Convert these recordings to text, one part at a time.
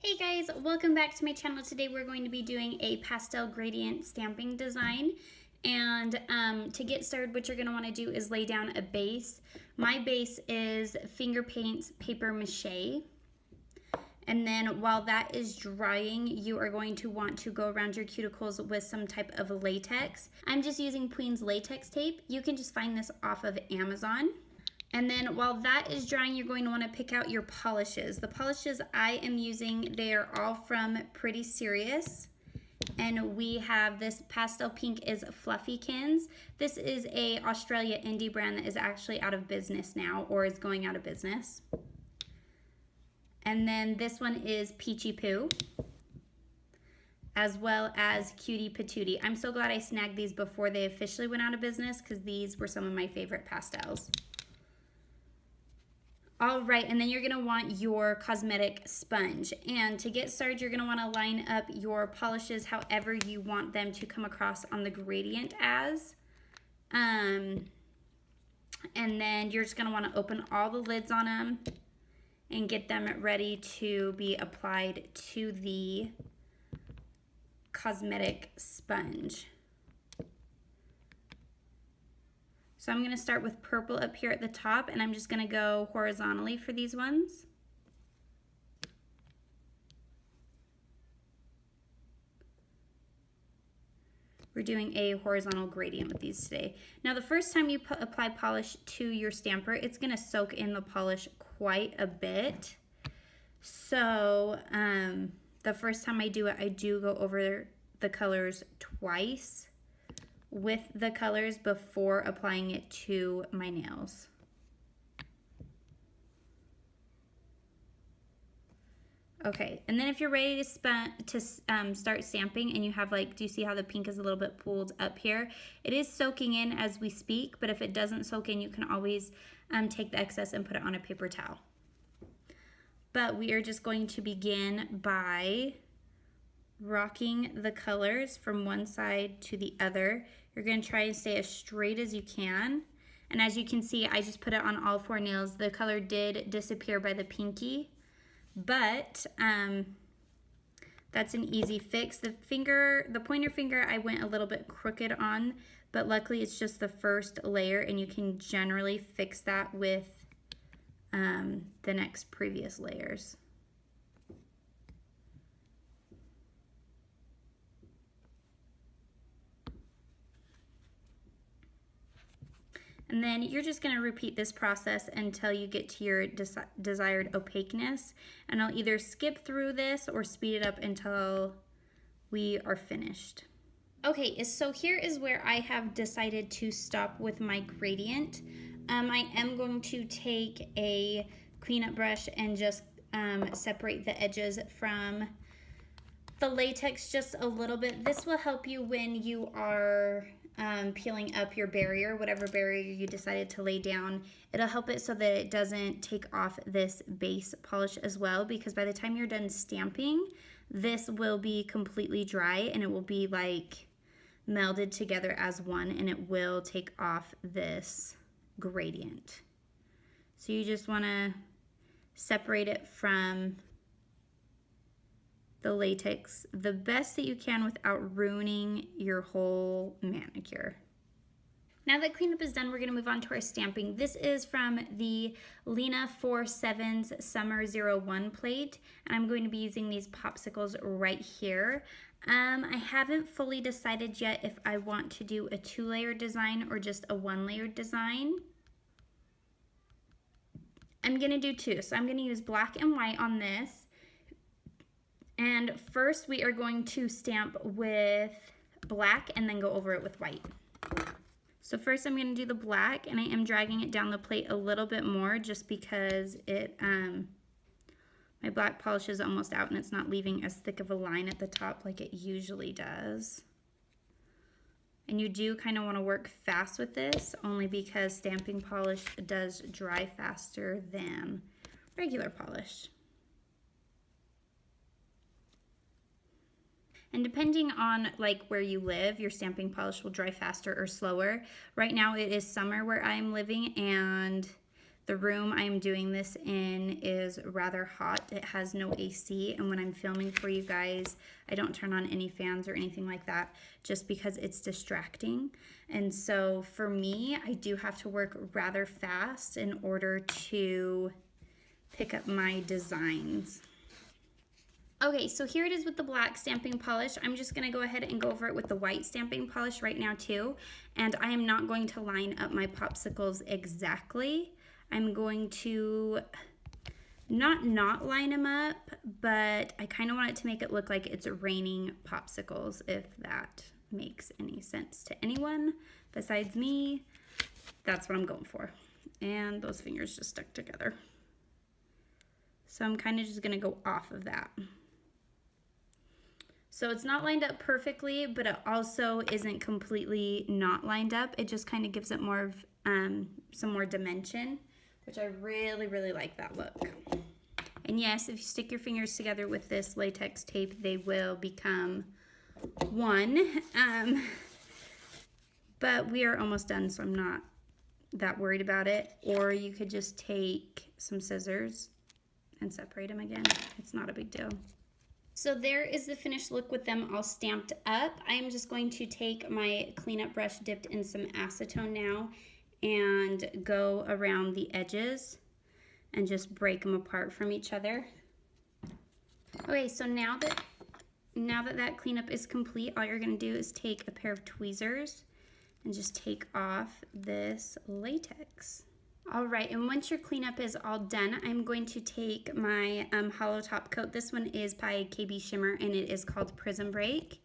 Hey guys, welcome back to my channel. Today we're going to be doing a pastel gradient stamping design. And to get started, what you're going to want to do is lay down a base. My base is Finger Paints Paper Mache. And then while that is drying, you are going to want to go around your cuticles with some type of latex. I'm just using Queen's latex tape. You can just find this off of Amazon. And then while that is drying, you're going to want to pick out your polishes. The polishes I am using, they are all from Pretty Serious. And we have this pastel pink is Fluffykins. This is a Australia indie brand that is actually out of business now, or is going out of business. And then this one is Peachy Poo, as well as Cutie Patootie. I'm so glad I snagged these before they officially went out of business, because these were some of my favorite pastels. All right, and then you're gonna want your cosmetic sponge. And to get started, you're gonna wanna line up your polishes however you want them to come across on the gradient as. And then you're just gonna wanna open all the lids on them and get them ready to be applied to the cosmetic sponge. So I'm going to start with purple up here at the top, and I'm just going to go horizontally for these ones. We're doing a horizontal gradient with these today. Now the first time you apply polish to your stamper, it's going to soak in the polish quite a bit. So the first time I do it, I do go over the colors twice with the colors before applying it to my nails. Okay, and then if you're ready to start stamping and you have like, do you see how the pink is a little bit pooled up here? It is soaking in as we speak, but if it doesn't soak in, you can always take the excess and put it on a paper towel. But we are just going to begin by rocking the colors from one side to the other. You're going to try and stay as straight as you can. And as you can see, I just put it on all four nails. The color did disappear by the pinky, but that's an easy fix. The pointer finger, I went a little bit crooked on, but luckily it's just the first layer, and you can generally fix that with the next previous layers. And then you're just going to repeat this process until you get to your desired opaqueness. And I'll either skip through this or speed it up until we are finished. Okay, so here is where I have decided to stop with my gradient. I am going to take a cleanup brush and just separate the edges from the latex just a little bit. This will help you when you are peeling up your barrier, whatever barrier you decided to lay down. It'll help it so that it doesn't take off this base polish as well, because by the time you're done stamping, this will be completely dry and it will be like melded together as one, and it will take off this gradient. So you just want to separate it from the latex the best that you can without ruining your whole manicure. Now that cleanup is done, we're going to move on to our stamping. This is from the Lena 47's Summer 01 plate, and I'm going to be using these popsicles right here. I haven't fully decided yet if I want to do a 2-layer design or just a 1-layer design. I'm going to do 2, so I'm going to use black and white on this. And first we are going to stamp with black and then go over it with white. So first I'm going to do the black, and I am dragging it down the plate a little bit more just because my black polish is almost out and it's not leaving as thick of a line at the top like it usually does. And you do kind of want to work fast with this, only because stamping polish does dry faster than regular polish. And depending on like where you live, your stamping polish will dry faster or slower. Right now it is summer where I'm living, and The room I'm doing this in is rather hot. It has no AC, and when I'm filming for you guys, I don't turn on any fans or anything like that just because it's distracting. And so for me, I do have to work rather fast in order to pick up my designs. Okay, so here it is with the black stamping polish. I'm just gonna go ahead and go over it with the white stamping polish right now too. And I am not going to line up my popsicles exactly. I'm going to not line them up, but I kind of want it to make it look like it's raining popsicles, if that makes any sense to anyone besides me. That's what I'm going for. And those fingers just stuck together. So I'm kind of just gonna go off of that. So it's not lined up perfectly, but it also isn't completely not lined up. It just kind of gives it more of some more dimension, which I really, really like that look. And yes, if you stick your fingers together with this latex tape, they will become one. But we are almost done, so I'm not that worried about it. Or you could just take some scissors and separate them again. It's not a big deal. So there is the finished look with them all stamped up. I'm just going to take my cleanup brush dipped in some acetone now and go around the edges and just break them apart from each other. Okay, so now that cleanup is complete, all you're gonna do is take a pair of tweezers and just take off this latex. All right, and once your cleanup is all done, I'm going to take my holo top coat. This one is by KB Shimmer, and it is called Prism Break.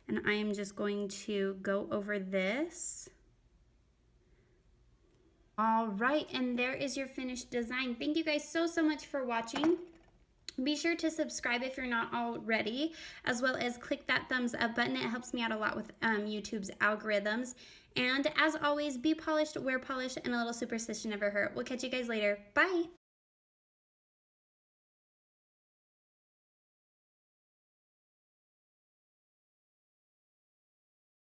And I am just going to go over this. All right, and there is your finished design. Thank you guys so much for watching. Be sure to subscribe if you're not already, as well as click that thumbs up button. It helps me out a lot with YouTube's algorithms. And as always, be polished, wear polished, and a little superstition never hurt. We'll catch you guys later. Bye.